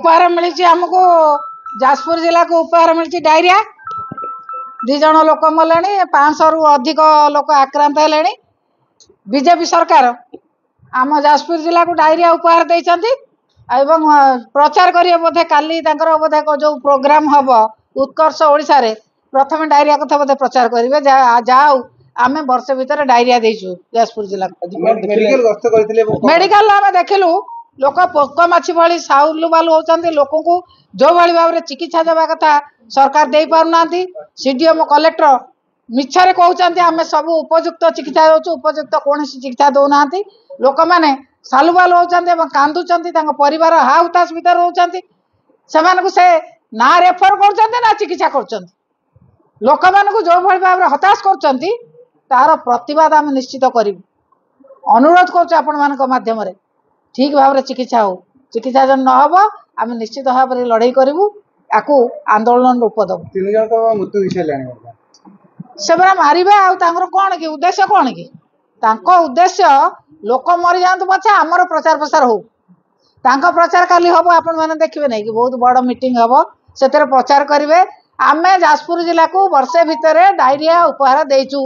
उपहार मिली आमको जाजपुर जिला को उपहार मिली डायरिया 2 जन लोक मले 500 रु अधिक लोक आक्रांत हेले बीजेपी सरकार आम जाजपुर जिला को डायरिया उपहार देती एवं प्रचार करेंगे बोधे काली बोधे जो प्रोग्राम हम उत्कर्ष ओडिशा रे प्रथम डायरिया कथा बोधे प्रचार करेंगे जाऊ आम वर्ष भितर डायरिया देचु जाजपुर जिला मेडिकल आम देखलु लोक पोक माछी भाई साउलु बालू होती लोक जो भाई भाव में चिकित्सा देवा कथा सरकार दे पारना सीडीएम कलेक्टर मिछरे कहते आम सब उपयुक्त चिकित्सा दे उपयुक्त कौन चिकित्सा दौना लोक मैंने सालुबाल होती कांदुंट परिवार हाउतास भर रोचान से ना रेफर कर चिकित्सा कर लोक मान जो भाई भाव में हताश कर तार प्रतिवाद आम निश्चित करूँ अनुरोध करध्यम ठीक भाव में चिकित्सा हो चिकित्सा जब नहब आम निश्चित भाव में लड़ाई करूँ या आंदोलन रूप दबू से मारे कौन कि उद्देश्य कौन कि उद्देश्य लोक मरी जातु पछे आमर प्रचार प्रसार हो प्रचार काली हम आपण मैंने देखिए नहीं कि बहुत बड़ मीटिंग हम से प्रचार करेंगे आम जाजपुर जिला को वर्षे भितर डायरिया उपहार देचु।